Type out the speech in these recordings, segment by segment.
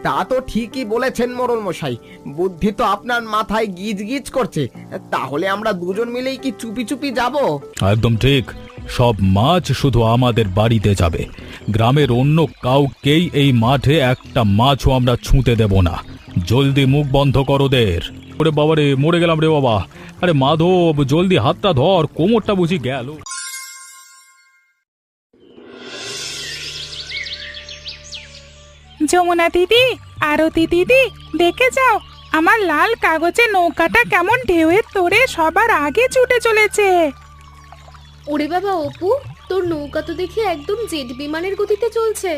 তা তো ঠিকই বলেছেন মোড়ল মশাই, বুদ্ধি তো আপনার মাথায় গিজ গিজ করছে। তাহলে আমরা দুজন মিলেই কি চুপি চুপি যাব? একদম ঠিক। সব মাছ শুধু আমাদের বাড়িতে যাবে, গ্রামের অন্য কাউকেই এই মাঠে একটা মাছও আমরা ছুঁতে দেব না। জলদি মুখ বন্ধ কর ওদের। ওরে বাবা রে, মরে গেলাম রে বাবা। আরে মাধব, জলদি হাতটা ধর, কোমরটা বুঝি গেল। যমুনা দিদি, আরতি দিদি, দেখে যাও আমার লাল কাগজে নৌকাটা কেমন ঢেউয়ের তোড়ে সবার আগে ছুটে চলেছে। ওরে বাবা অপু, তোর নৌকা তো দেখি একদম জেট বিমানের গতিতে চলছে।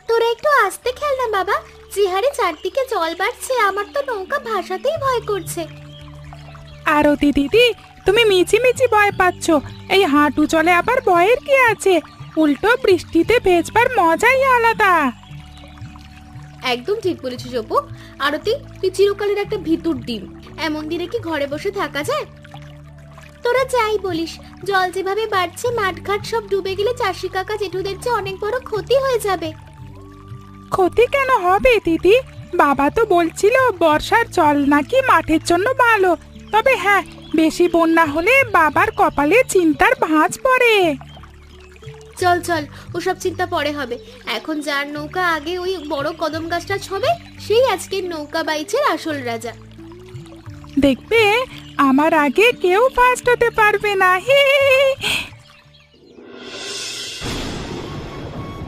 তোরা একটু আস্তে খেল না বাবা, যে হারে চারদিকে জল বাড়ছে আমার তো নৌকা ভাসাতেই ভয় করছে। আরতি দিদি, তুমি মিছিমিছি ভয় পাচ্ছ, এই হাঁটু জলে আবার ভয়ের কি আছে? উল্টো বৃষ্টিতে ভেজবার মজাই আলাদা। একদম ঠিক বলেছিস অপু। আরতি, তুই চিরকালের একটা ভিতুর ডিম, এমন দিনে কি ঘরে বসে থাকা যায়? তোরা যাই বলিস, জল যেভাবে বাড়ছে মাঠঘাট সব ডুবে গেলে চাষি কাকা জেঠুদের চেয়ে অনেক বড় ক্ষতি হয়ে যাবে। ক্ষতি কেন হবে দিদি? বাবা তো বলছিল বর্ষার জল নাকি মাঠের জন্য ভালো। তবে হ্যাঁ, বেশি বন্যা হলে বাবার কপালে চিন্তার ভাঁজ পড়ে। চল চল, ওসব চিন্তা পরে হবে। এখন যার নৌকা আগে ওই বড় কদম গাছটা ছবে, সেই আজকের নৌকা বাইচের আসল রাজা। দেখবে আমার আগে কেউ ফার্স্ট হতে পারবে না। হি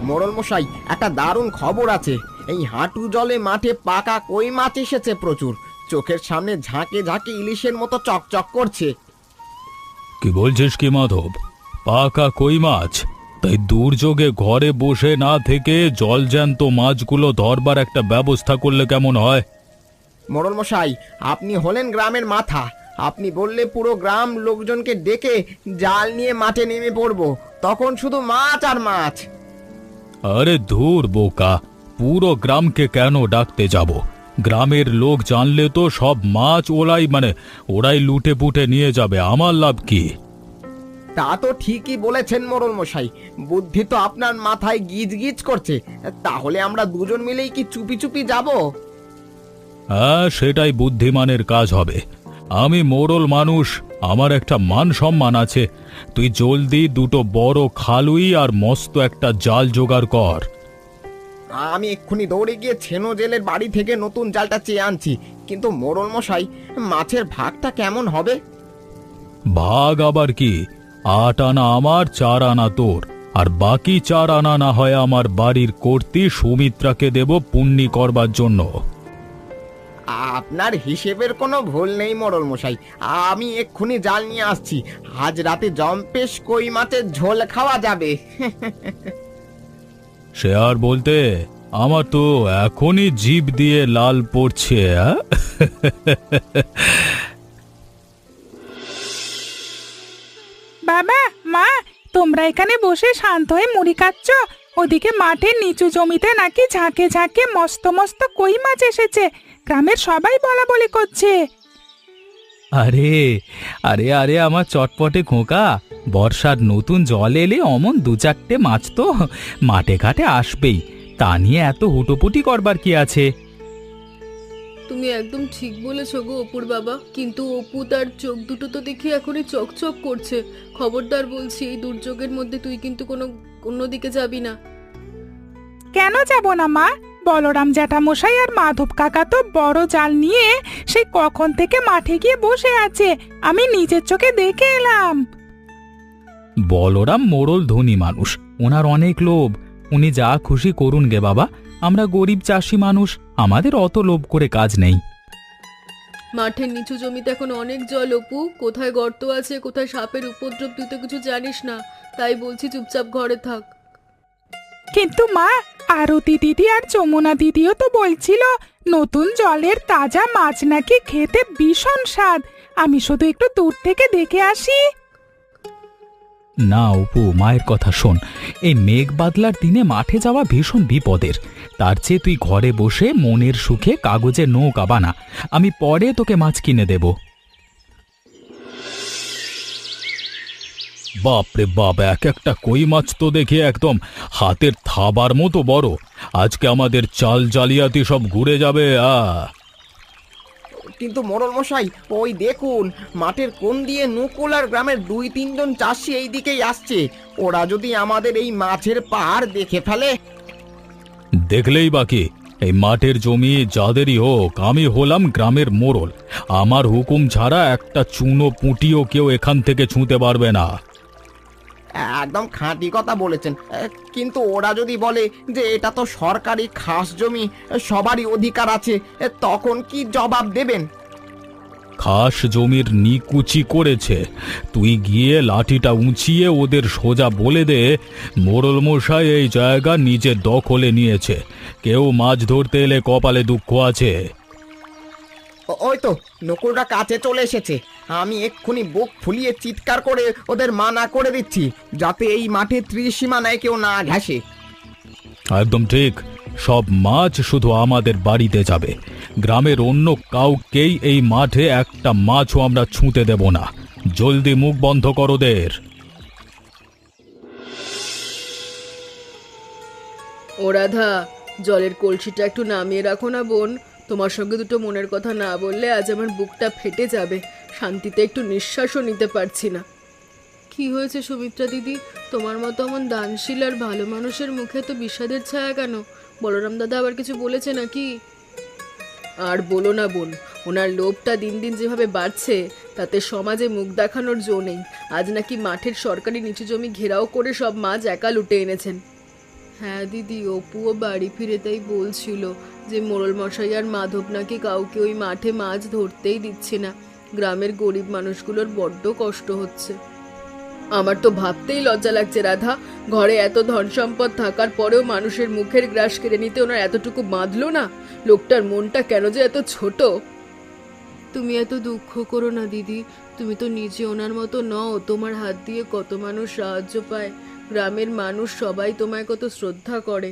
মোড়ল মশাই, একটা দারুণ খবর আছে। এই হাঁটু জলে মাঠে পাকা কই মাছ এসেছে প্রচুর। চোখের সামনে ঝাঁকে ঝাঁকে ইলিশের মতো চকচক করছে। কি বলছিস কি মাধব? পাকা কই মাছ? তাই দুর্যোগে ঘরে বসে না থেকে জলজ্যান্ত মাছগুলো ধরবার একটা ব্যবস্থা করলে কেমন হয়? মোড়ল মশাই, আপনি হলেন গ্রামের মাথা। আপনি বললে পুরো গ্রাম লোকজনকে ডেকে জাল নিয়ে মাঠে নেমে পড়বো, তখন শুধু মাছ আর মাছ। আরে ধুর বোকা, পুরো গ্রামকে কেন ডাকতে যাব? গ্রামের লোক জানলে তো সব মাছ ওরাই লুটে পুটে নিয়ে যাবে, আমার লাভ কি? তা তো ঠিকই বলেছেন মোড়ল মশাই, বুদ্ধি তো আপনার মাথায় গিজ গিজ করছে। তাহলে আমরা দুজন মিলেই কি চুপি চুপি যাব? হ্যাঁ, সেটাই বুদ্ধিমানের কাজ হবে। আমি মোড়ল মানুষ, আমার একটা মান সম্মান আছে। তুই জলদি দুটো বড় খালুই আর মস্ত একটা জাল জোগাড় কর। আমি এক্ষুনি দৌড়ে গিয়ে ছেনো জেলের বাড়ি থেকে নতুন জালটা চেয়ে আনছি। কিন্তু মোড়ল মশাই, মাছের ভাগটা কেমন হবে? ভাগ আবার কি? 8 আনা আমার, 4 আনা তোর, আর বাকি 4 আনা না হয় আমার বাড়ির কর্ত্রী সুমিত্রাকে দেব পুণ্যি করবার জন্য। আপনার হিসেবের কোনো ভুল নেই মোড়ল মশাই, আমি এক্ষুনি জাল নিয়ে আসছি। আজ রাতে জম্পেশ কই মাছের ঝোল খাওয়া যাবে। সে আর বলতে, আমার তো এখনই জিভ দিয়ে লাল পড়ছে। বাবা, মা, তোমরা এখানে বসে শান্ত হয়ে মুড়ি খাচ্ছ, ওদিকে মাঠের নিচু জমিতে নাকি ঝাঁকে ঝাঁকে মস্ত মস্ত কই মাছ এসেছে। গ্রামের সবাই বলা বলি করছে। আরে আরে আরে আমার চটপটে খোকা, বর্ষার নতুন জল এলে অমন 2-4টে মাছ তো মাঠে ঘাটে আসবেই, তা নিয়ে এত হুটোপুটি করবার কি আছে? তুমি একদম ঠিক বলেছো গো অপুর বাবা, কিন্তু অপু তার চোখ দুটো তো দেখি এখনই চকচক করছে। খবরদার বলছি, এই দুর্যোগের মধ্যে তুই কিন্তু অন্যদিকে যাবি না। কেন যাব না মা? বলরাম জ্যাঠামশাই আর মাধব কাকা তো বড় জাল নিয়ে সেই কখন থেকে মাঠে গিয়ে বসে আছে, আমি নিজের চোখে দেখে এলাম। বলরাম মোড়ল ধনী মানুষ, ওনার অনেক লোভ। উনি যা খুশি করুন গে বাবা, আমরা গরিব চাষি মানুষ, আমাদের অত লোভ করে কাজ নেই। মাঠের নিচু জমিতে এখন অনেক জল অপু, কোথায় গর্ত আছে কোথায় সাপের উপদ্রব তুই তো কিছু জানিস না, তাই বলছি চুপচাপ ঘরে থাক। কিন্তু মা, আরতি দিদি আর যমুনা দিদিও তো বলছিল নতুন জলের তাজা মাছ নাকি খেতে ভীষণ স্বাদ। আমি শুধু একটু দূর থেকে দেখে আসি। না অপু, মায়ের কথা শোন। এই মেঘ বাদলার দিনে মাঠে যাওয়া ভীষণ বিপদের। তার চেয়ে তুই ঘরে বসে মনের সুখে কাগজে নৌকা বানা, আমি পরে তোকে মাছ কিনে দেব। বাপ রে বাপ, এক একটা কই মাছ তো দেখে একদম হাতের থাবার মতো বড়। আজকে আমাদের চাল জালিয়াতি সব ঘুরে যাবে। কিন্তু মোড়ল মশাই, ওই দেখুন মাঠের কোণ দিয়ে নকুল আর গ্রামের 2-3 জন চাষি এই দিকেই আসছে। ওরা যদি আমাদের এই মাছের পাহাড় দেখে ফেলে। দেখলেই বাকি, এই মাঠের জমি যাদেরই হোক, আমি হলাম গ্রামের মোড়ল। আমার হুকুম ছাড়া একটা চুনো পুঁটিও কেউ এখান থেকে ছুঁতে পারবে না। একদম খাঁটি কথা বলেছেন। কিন্তু ওরা যদি বলে যে এটা তো সরকারি খাস জমি, সবারই অধিকার আছে, তখন কি জবাব দেবেন? খাস জমির নিকুচি করেছে, তুই গিয়ে লাঠিটা উঁচিয়ে ওদের সোজা বলে দে মোড়ল মশাই এই জায়গা নিজের দখলে নিয়েছে, কেউ মাছ ধরতে এলে কপালে দুঃখ আছে। ওই তো নকুলরা কাছে চলে এসেছে। আমি এক্ষুনি বুক ফুলিয়ে চিৎকার করে ওদের মানা করে দিচ্ছি, যাতে এই মাঠে ত্রিসীমানায় কেউ না ঘাসে। একদম ঠিক, সব মাছ শুধু আমাদের বাড়িতে যাবে। গ্রামের অন্য কাউকেই এই মাঠে একটা মাছও আমরা ছুঁতে দেব না। জলদি মুখ বন্ধ কর ওদের। ও রাধা, জলের কলসিটা একটু নামিয়ে রাখো না বোন। তোমার সঙ্গে দুটো মনের কথা না বললে আজ আমার বুকটা ফেটে যাবে, শান্তিতে একটু নিঃশ্বাসও নিতে পারছি না। কি হয়েছে সুমিত্রা দিদি, তোমার মতো এমন দানশীল আর ভালো মানুষের মুখে তো বিষাদের ছায়া কেন? বলরাম দাদা আবার কিছু বলেছে নাকি? আর বলো না বোন, ওনার লোভটা দিন দিন যেভাবে বাড়ছে তাতে সমাজে মুখ দেখানোর জো নেই। আজ নাকি মাঠের সরকারি নিচু জমি ঘেরাও করে সব মাছ একা লুটে এনেছেন। হ্যাঁ দিদি, অপুও বাড়ি ফিরে তাই বলছিল যে মোড়ল মশাই আর মাধব নাকি কাউকে ওই মাঠে মাছ ধরতেই দিচ্ছে না। গ্রামের গরিব মানুষগুলোর বড্ড কষ্ট হচ্ছে। আমার তো ভাবতেই লজ্জা লাগছে রাধা, ঘরে এত ধন সম্পদ থাকার পরেও মানুষের মুখের গ্রাস কেড়ে নিতে ওনার এতটুকু বাঁধলো না। লোকটার মনটা কেন যে এত ছোট। তুমি এত দুঃখ করো না দিদি, তুমি তো নিজে ওনার মতো নও। তোমার হাত দিয়ে কত মানুষ সাহায্য পায়, গ্রামের মানুষ সবাই তোমায় কত শ্রদ্ধা করে।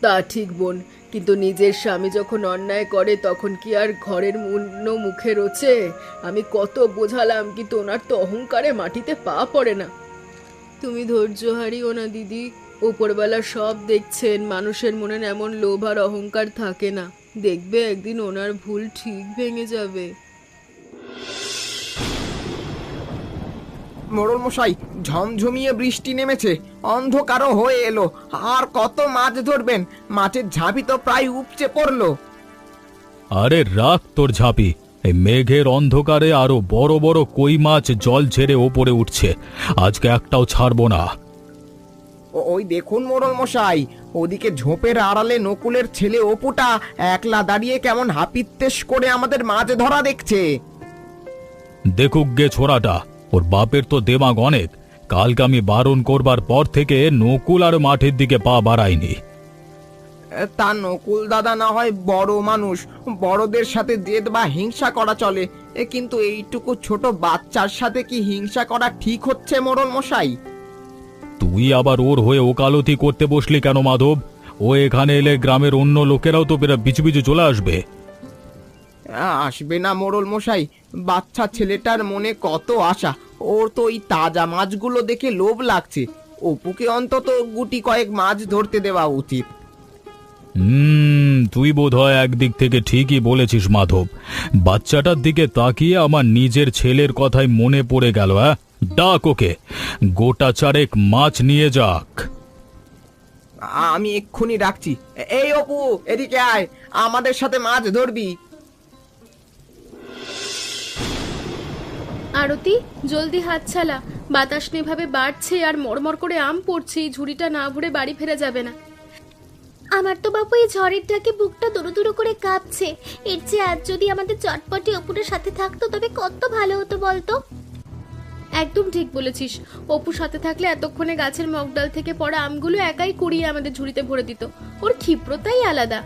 তা ঠিক বোন, কিন্তু নিজের স্বামী যখন অন্যায় করে তখন কি আর ঘরের অন্য মুখে রোচে? আমি কত বোঝালাম, কিন্তু ওনার তো অহংকারে মাটিতে পা পড়ে না। তুমি ধৈর্য হারিও না দিদি, উপরবেলা সব দেখছেন। মানুষের মনে এমন লোভ আর অহংকার থাকে না, দেখবে একদিন ওনার ভুল ঠিক ভেঙে যাবে। মোড়ল মশাই, ঝমঝমিয়ে বৃষ্টি নেমেছে, অন্ধকারও হয়ে এলো। আর কত মাছ ধরবেন? মাছের ঝাঁপি তো প্রায় উপচে পড়লো। আরে রাখ তোর ঝাঁপি, এই মেঘের অন্ধকারে আরো বড় বড় কই মাছ জল ছেড়ে ওপরে উঠছে। আজকে একটাও ছাড়বো না। ওই দেখুন মোড়ল মশাই, ওদিকে ঝোপের আড়ালে নকুলের ছেলে অপুটা একলা দাঁড়িয়ে কেমন হাপিত্তেশ করে আমাদের মাছ ধরা দেখছে। দেখুক গে ছোড়াটা, ওর বাপের তো দেমাগ অনেক। কালকে আমি বারণ করবার পর থেকে নকুল আর মাঠের দিকে পা বাড়ায়নি। তা নকুল দাদা না হয় বড় মানুষ, বড়দের সাথে জেদ বা হিংসা করা চলে, কিন্তু এইটুকু ছোট বাচ্চার সাথে কি হিংসা করা ঠিক হচ্ছে মোড়ল মশাই? তুই আবার ওর হয়ে ওকালতি করতে বসলি কেন মাধব? ও এখানে এলে গ্রামের অন্য লোকেরাও তো পিছু পিছু চলে আসবে। আসবে না মোড়ল মশাই, বাচ্চা ছেলেটার মনে কত আশা। ওর তো ওই তাজা মাছগুলো দেখে লোভ লাগছে। অপুকে অন্তত গুটি কয়েক মাছ ধরতে দেওয়া উচিত। তুই বোধহয় একদিক থেকে ঠিকই বলেছিস মাধব। বাচ্চাটার দিকে তাকিয়ে আমার নিজের ছেলের কথাই মনে পড়ে গেল। ডাক ওকে, গোটা চারেক মাছ নিয়ে যাক। আমি এক্ষুনি ডাকছি। এই অপু, এদিকে আয়, আমাদের সাথে মাছ ধরবি। আরতি, জলদি হাত ছালা, বাতাস নেভাবে বাড়ছে আর মরমর করে আম পড়ছে। এই ঝুড়িটা না ভরে বাড়ি ফেরা যাবে না। আমার তো বাপু এই ঝড়ের ডাকে বুকটা দুরু দুরু করে কাঁপছে। এর চেয়ে আজ যদি আমাদের চটপটি অপুরের সাথে থাকতো তবে কত ভালো হতো বলতো। একদম ঠিক বলেছিস, অপু সাথে থাকলে এতক্ষণে গাছের মগডাল থেকে পড়া আমগুলো একাই কুড়িয়ে আমাদের ঝুড়িতে ভরে দিত। ওর ক্ষিপ্রতাই আলাদা।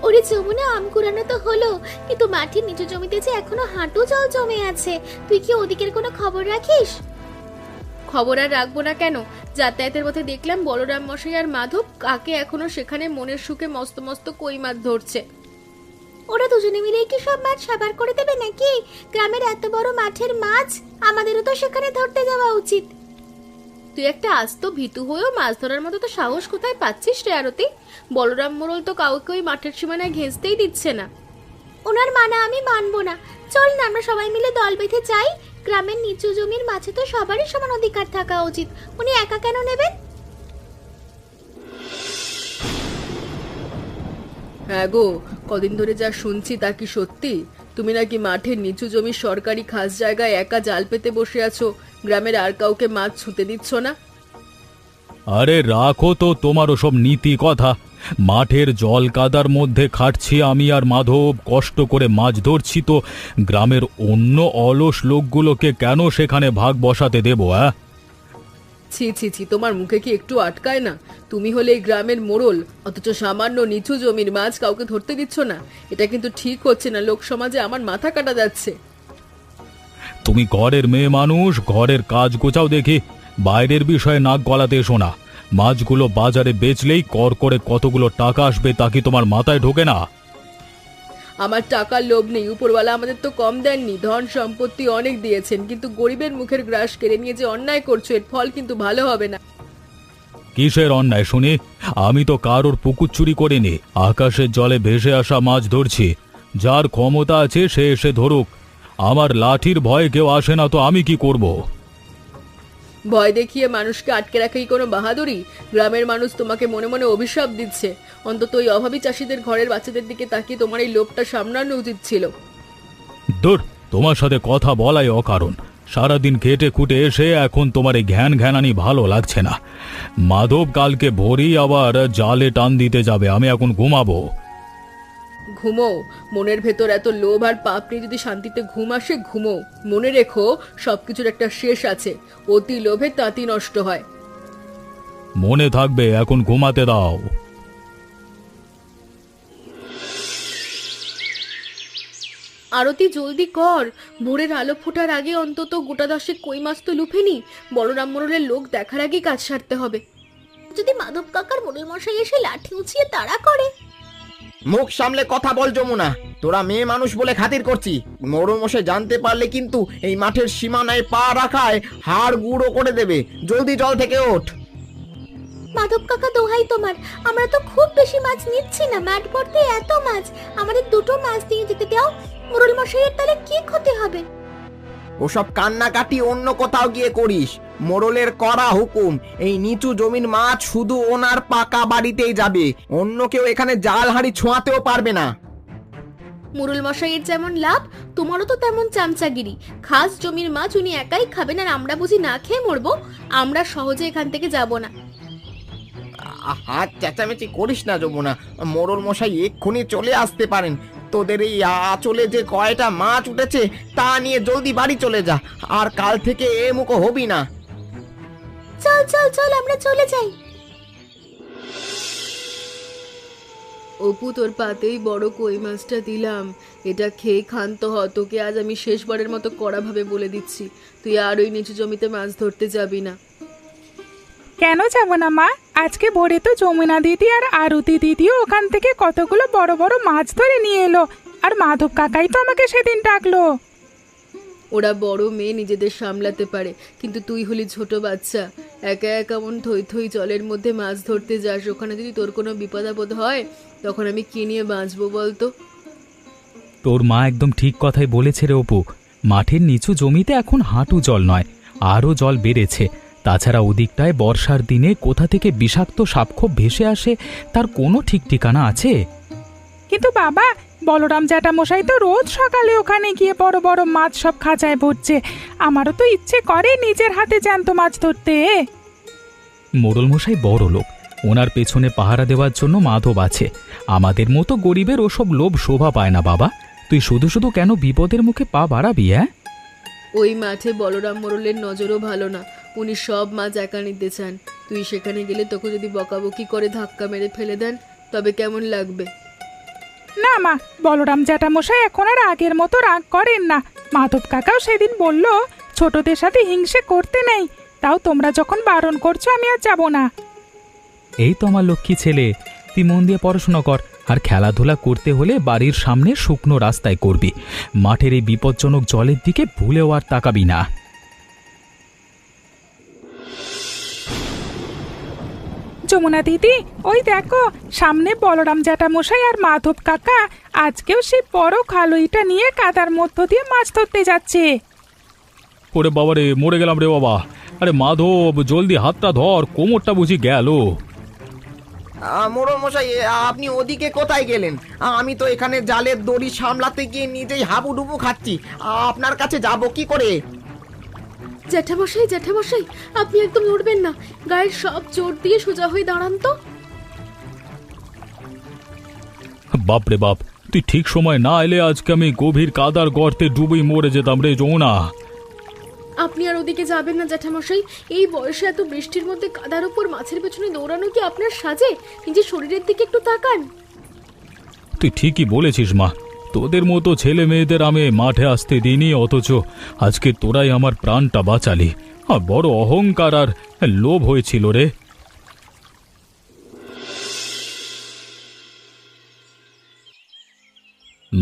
ওরে যমুনা, আম কুড়ানো তো হলো, কিন্তু মাটির নিচু জমিতে যে এখনো হাঁটু জল জমে আছে। তুই কি ওদিকের কোনো খবর রাখিস? খবর আর রাখবো না কেন? যাতায়াতের পথে দেখলাম বলরাম মশাই আর মাধব কাকে এখনো সেখানে মনের সুখে মস্ত মস্ত কই মাছ ধরছে। ওরা দুজনে মিলেই কি সব মাছ সাবার করে দেবে নাকি? গ্রামের এত বড় মাঠের মাছ, আমাদেরও তো সেখানে ধরতে যাওয়া উচিত। তুই একটা আস্ত ভীতু হয়েও মাছ ধরার মতো তো সাহস কোথায় পাচ্ছিস রে আরতি? বলরাম মোড়ল তো কাউকে ওই মাঠের সীমানায় ঘেঁষতেই দিচ্ছে না। ওনার মানা আমি মানবো না। চল না আমরা সবাই মিলে দল বেঁধে যাই। গ্রামের নিচু জমির মাছে তো সবারই সমান অধিকার থাকা উচিত, উনি একা কেন নেবেন? হ্যাঁ গো, কদিন ধরে যা শুনছি তা কি সত্যি? তুমি নাকি মাঠের নিচু জমির সরকারি খাস জায়গায় একা জাল পেতে বসে আছো, গ্রামের আর কাউকে মাছ ছুঁতে দিচ্ছ না? আরে রাখো তো তোমার ওসব নীতি কথা। মাঠের জল কাদার মধ্যে খাটছি আমি আর মাধব, কষ্ট করে মাছ ধরছি, তো গ্রামের অন্য অলস লোকগুলোকে কেন সেখানে ভাগ বসাতে দেবো? ছি ছি ছি, তোমার মুখে কি একটু আটকায় না? তুমি হলে এই গ্রামের মোড়ল, অথচ সামান্য নিচু জমির মাছ কাউকে ধরতে দিচ্ছ না। এটা কিন্তু ঠিক হচ্ছে না, লোক সমাজে আমার মাথা কাটা যাচ্ছে। তুমি ঘরের মেয়ে মানুষ, ঘরের কাজ গোছাও দেখি, বাইরের বিষয়ে নাক গলাতে এসো না। মাছগুলো বাজারে বেচলেই কর করে কতগুলো টাকা আসবে তা কি তোমার মাথায় ঢোকে না? আমার টাকার লোভ নেই, উপরওয়ালা আমাদের তো কম দেননি, ধন সম্পত্তি অনেক দিয়েছেন, কিন্তু গরিবের মুখের গ্রাস কেড়ে নিয়ে যে অন্যায় করছো, এর ফল কিন্তু ভালো হবে না। কিসের অন্যায় শুনি? আমি তো কারোর পুকুর চুরি করিনি, আকাশের জলে ভেসে আসা মাছ ধরছি। যার ক্ষমতা আছে সে এসে ধরুক, আমার লাঠির ভয়ে কেউ আসে না তো আমি কি করব? ভয় দেখিয়ে মানুষকে আটকে রাখাই কোনো বাহাদুরি? গ্রামের মানুষ তোমাকে মনে মনে অভিশাপ দিচ্ছে। অন্তত ওই অভাবী চাষিদের ঘরের বাচ্চাদের দিকে তাকিয়ে তোমার এই লোভটা সামলানো উচিত ছিল। দূর, তোমার সাথে কথা বলাই অকারণ। সারাদিন খেটে খুটে এসে এখন তোমার এই ঘ্যানানি ভালো লাগছে না। মাধব কালকে ভোরেই আবার জালে টান দিতে যাবে, আমি এখন ঘুমাবো। ঘুমো, মনের ভেতর এত লোভ আর পাপ নিয়ে যদি শান্তিতে ঘুম আসে ঘুমো। মনে রেখো, সবকিছুর একটা শেষ আছে, অতি লোভে তাঁতি নষ্ট হয়। মনে থাকবে, এখন ঘুমাতে দাও। আরতি জলদি কর, ভোরের আলো ফোটার আগে অন্তত গোটা 10 কই মাছ তো লুফেনি। বলরাম মোড়লের লোক দেখার আগে কাজ সারতে হবে। যদি মাধব কাকার মোড়ল মশাই এসে লাঠি উঁচিয়ে তাড়া করে? মুখ সামলে কথা বল যমুনা, তোরা মেয়ে মানুষ বলে খাতির করছি। মোড়ল মশাই জানতে পারলে কিন্তু এই মাঠের সীমানায় পা রাখায় হাড় গুঁড়ো করে দেবে। জলদি জল থেকে ওঠ। মাধব কাকা দোহাই তোমার, আমরা তো খুব বেশি মাছ নিচ্ছি না, মাঠ ভর্তি এত মাছ, আমাদের দুটো মাছ দিয়ে যেতে দাও। মোড়ল মশাইয়ের তাহলে কি ক্ষতি হবে? ওসব কান্নাকাটি অন্য কোথাও গিয়ে করিস। মোড়লের করা হুকুম, এই নিচু জমির মাছ শুধু ওনার পাকা বাড়িতেই যাবে, অন্য কেউ এখানে জাল হাঁড়ি ছোঁয়াতেও পারবে না। মোড়ল মশাইয়ের যেমন লাভ, তোমারও তো তেমন চামচাগিরি। খাস জমির মাছ উনি একাই খাবেন আর আমরা বুঝি না খেয়ে মরবো? আমরা সহজে এখান থেকে যাব না। হাত চেঁচামেচি করিস না যমুনা, মোড়ল মশাই এক্ষুনি চলে আসতে পারেন। তোদের এই আঁচলে যে কয়টা মাছ উঠেছে তা নিয়ে জলদি বাড়ি চলে যা, আর কাল থেকে এ মুখো হবি না। চল চল চল, আমরা চলে যাই। অপু, তোর পাতেই বড় কই মাছটা দিলাম, এটা খেয়ে ক্ষান্ত হ। তোকে আজ আমি শেষবারের মতো কড়াভাবে বলে দিচ্ছি, তুই আর ওই নিচু জমিতে মাছ ধরতে যাবি না। কেন যাব না মা? আজকে ভোরে তো যমুনা দিদি আর আরতি দিদিও ওখান থেকে কতগুলো বড় বড় মাছ ধরে নিয়ে এলো, আর মাধব কাকাই তো আমাকে সেদিন ডাকলো। ওরা বড় মেয়ে, নিজেদের সামলাতে পারে, কিন্তু তুই হলি ছোট বাচ্চা, একা একা মন থই থই জলের মধ্যে মাছ ধরতে যাস। ওখানে যদি তোর কোনো বিপদ আপদ হয় তখন আমি কি নিয়ে বাঁচবো বলতো? তোর মা একদম ঠিক কথাই বলেছে রে অপু। মাঠের নিচু জমিতে এখন হাঁটু জল নয়, আরও জল বেড়েছে। তাছাড়া ওদিকটায় বর্ষার দিনে কোথা থেকে বিষাক্ত সাপখোপ ভেসে আসে তার কোনো ঠিক ঠিকানা আছে? কিন্তু বাবা, বলরাম জ্যাঠামশাই তো রোজ সকালে ওখানে গিয়ে বড় বড় মাছ সব খাঁচায় ভরছে। আমারও তো ইচ্ছে করে নিজের হাতে জ্যান্ত মাছ ধরতে। মোড়ল মশাই বড় লোক, ওনার পেছনে পাহারা দেওয়ার জন্য মাধব আছে। আমাদের মতো গরিবের ওসব লোভ শোভা পায় না বাবা। তুই শুধু শুধু কেন বিপদের মুখে পা বাড়াবি? ওই মাঠে বলরাম মোড়লের নজরও ভালো না, উনি সব মাছ একা নিতে চান। তুই সেখানে গেলে তোকে যদি বকাবকি করে ধাক্কা মেরে ফেলে দেন তবে কেমন লাগবে? না মা, বলরাম জ্যাঠামশাই এখন আর আগের মতো রাগ করেন না। মাধব কাকাও সেদিন বলল ছোটদের সাথে হিংসে করতে নেই, তাও তোমরা যখন বারণ করছো আমি আর যাব না। এই তো আমার লক্ষ্মী ছেলে, তুই মন দিয়ে পড়াশোনা কর, আর খেলাধুলা করতে হলে বাড়ির সামনে শুকনো রাস্তায় করবি। মাঠের এই বিপজ্জনক জলের দিকে ভুলেও আর তাকাবি না। যমুনা দিদি, ওই দেখো সামনে বলরাম জ্যাঠামশাই আর মাধব কাকা আজকেও সেই বড় খালইটা নিয়ে কাদার মধ্য দিয়ে মাছ ধরতে যাচ্ছে। ওরে বাবা রে, মরে গেলাম রে বাবা। আরে মাধব, জলদি হাতটা ধর, কোমরটা বুঝি গেল। মোড়ল মশাই, আপনি ওদিকে কোথায় গেলেন? আমি তো এখানে জালের দড়ি সামলাতে গিয়ে নিজেই হাবুডুবু খাচ্ছি। আপনার কাছে যাব কি করে? জ্যাঠামশাই জ্যাঠামশাই, আপনি একদম নড়বেন না, গায়ের সব জোর দিয়ে সোজা হয়ে দাঁড়ান তো। বাপরে বাপ, তুই ঠিক সময় না এলে আজকে আমি গভীর কাদার গর্তে ডুবেই মরে যেতাম রে যমুনা। আপনি আর ওদিকে যাবেন না জ্যাঠামশাই। এই বয়সে এত বৃষ্টির মধ্যে কাদার উপর মাছের পেছনে দৌড়ানো কি আপনার সাজে? নিজের শরীরের দিকে একটু তাকান। তুই ঠিকই বলেছিস মা, তোদের মতো ছেলে মেয়েদের আমি মাঠে আসতে দিইনি, অথচ আজকে তোরাই আমার প্রাণটা বাঁচালি। আর বড় অহংকার আর লোভ হয়েছিল রে।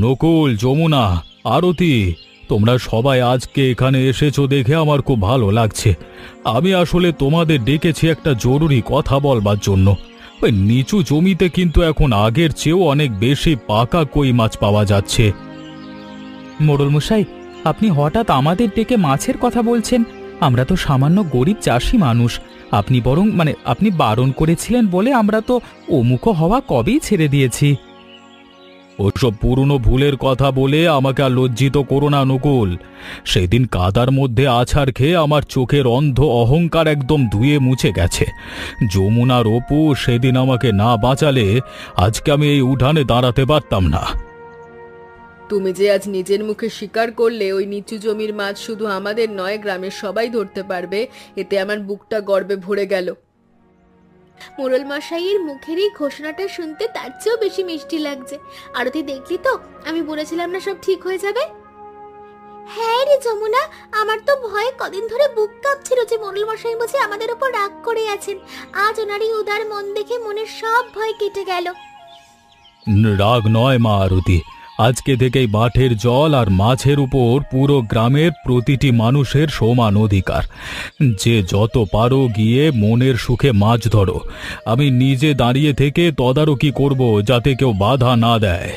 নকুল, যমুনা, আরতি, তোমরা সবাই আজকে এখানে এসেছো দেখে আমার খুব ভালো লাগছে। আমি আসলে তোমাদের ডেকেছি একটা জরুরি কথা বলবার জন্য। ওই নিচু জমিতে কিন্তু এখন আগের চেয়েও অনেক বেশি পাকা কই মাছ পাওয়া যাচ্ছে। মোড়ল মশাই, আপনি হঠাৎ আমাদের ডেকে মাছের কথা বলছেন? আমরা তো সামান্য গরিব চাষি মানুষ। আপনি বরং আপনি বারণ করেছিলেন বলে আমরা তো ওমুখো হওয়া কবেই ছেড়ে দিয়েছি। ওসব পুরনো ভুলের কথা বলে আমাকে আর লজ্জিত করো না নকুল। সেদিন কাদার মধ্যে আছাড় খেয়ে আমার চোখের অন্ধ অহংকার একদম ধুয়ে মুছে গেছে। যমুনার অপু সেদিন আমাকে না বাঁচালে আজকে আমি এই উঠানে দাঁড়াতে পারতাম না। তুমি যে আজ নিজের মুখে স্বীকার করলে ওই নিচু জমির মাছ শুধু আমাদের নয়, গ্রামের সবাই ধরতে পারবে, এতে আমার বুকটা গর্বে ভরে গেল। মোড়ল মশাইয়ের মুখের এই ঘোষণাটা শুনতে তার চেয়েও বেশি মিষ্টি লাগছে। আরতি, দেখলি তো আমি বলেছিলাম না সব ঠিক হয়ে যাবে? হ্যাঁ রে যমুনা, আমার তো ভয়ে কদিন ধরে বুক কাঁপছিল যে মোড়ল মশাই বুঝি আমাদের উপর রাগ করে আছেন। আজ ওনারই উদার মন দেখে মনের সব ভয় কেটে গেল। রাগ নয় মা আরতি, আজকে থেকেই মাঠের জল আর মাছের উপর পুরো গ্রামের প্রতিটি মানুষের সমান অধিকার। যে যত পারো গিয়ে মনের সুখে মাছ ধরো। আমি নিজে দাঁড়িয়ে থেকে তদারকি করব যাতে কেউ বাধা না দেয়।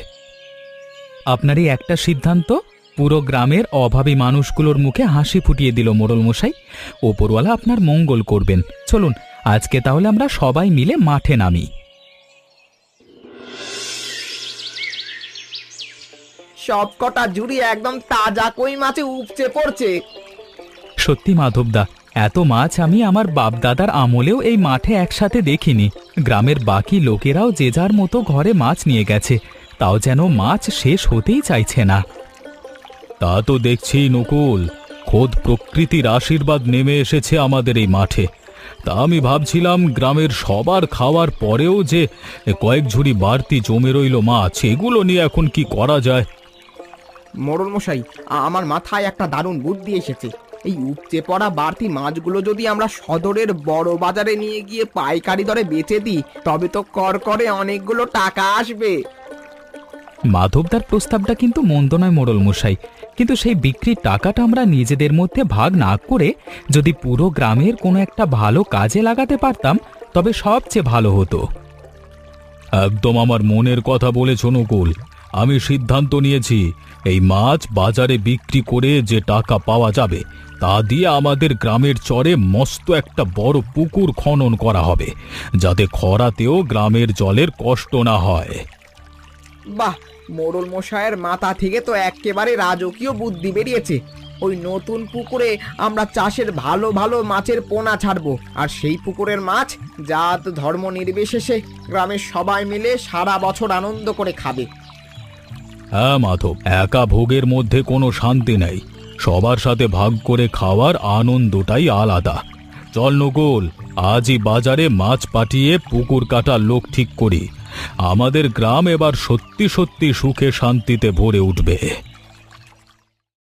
আপনার এই একটা সিদ্ধান্ত পুরো গ্রামের অভাবী মানুষগুলোর মুখে হাসি ফুটিয়ে দিল মোড়ল মশাই। ওপরওয়ালা আপনার মঙ্গল করবেন। চলুন আজকে তাহলে আমরা সবাই মিলে মাঠে নামি। সব কটা জুড়ি একদম তাজা কই মাছে উপচে পড়ছে। সত্যি মাধবদা, এত মাছ আমি আমার বাপদাদার আমলেও এই মাঠে একসাথে দেখিনি। গ্রামের বাকি লোকেরাও যে যার মতো ঘরে মাছ নিয়ে গেছে, তাও যেন মাছ শেষ হতেই চাইছে না। তা তো দেখছি নকুল, খোদ প্রকৃতির আশীর্বাদ নেমে এসেছে আমাদের এই মাঠে। তা আমি ভাবছিলাম গ্রামের সবার খাওয়ার পরেও যে কয়েক ঝুড়ি বাড়তি জমে রইল মাছ, এগুলো নিয়ে এখন কি করা যায়? মোড়ল মশাই, আমার মাথায় একটা দারুণ বুদ্ধি এসেছে। এই উপচে পড়া বাড়তি মাছগুলো যদি আমরা সদরের বড় বাজারে নিয়ে গিয়ে পাইকারি দরে বেচে দিই, তবে তো করে অনেকগুলো টাকা আসবে। মাধবদার প্রস্তাবটা কিন্তু মন্দ নয় মোড়ল মশাই, কিন্তু সেই বিক্রির টাকাটা আমরা নিজেদের মধ্যে ভাগ না করে যদি পুরো গ্রামের কোনো একটা ভালো কাজে লাগাতে পারতাম তবে সবচেয়ে ভালো হতো। একদম আমার মনের কথা বলেছ নকুল। আমি সিদ্ধান্ত নিয়েছি, এই মাছ বাজারে বিক্রি করে যে টাকা পাওয়া যাবে তা দিয়ে আমাদের গ্রামের চরে মস্ত একটা বড় পুকুর খনন করা হবে, যাতে খরাতেও গ্রামের জলের কষ্ট না হয়। বাহ, মোড়ল মশাইয়ের মাথা থেকে তো একেবারে রাজকীয় বুদ্ধি বেরিয়েছে। ওই নতুন পুকুরে আমরা চাষের ভালো ভালো মাছের পোনা ছাড়বো, আর সেই পুকুরের মাছ জাত ধর্ম নির্বিশেষে গ্রামের সবাই মিলে সারা বছর আনন্দ করে খাবে। হ্যাঁ মাধব, একা ভোগের মধ্যে কোনো শান্তি নেই। সবার সাথে ভাগ করে খাওয়ার আনন্দটাই আলাদা। চল নকুল, আজই বাজারে মাছ পাঠিয়ে পুকুর কাটার লোক ঠিক করি। আমাদের গ্রাম এবার সত্যি সত্যি সুখে শান্তিতে ভরে উঠবে।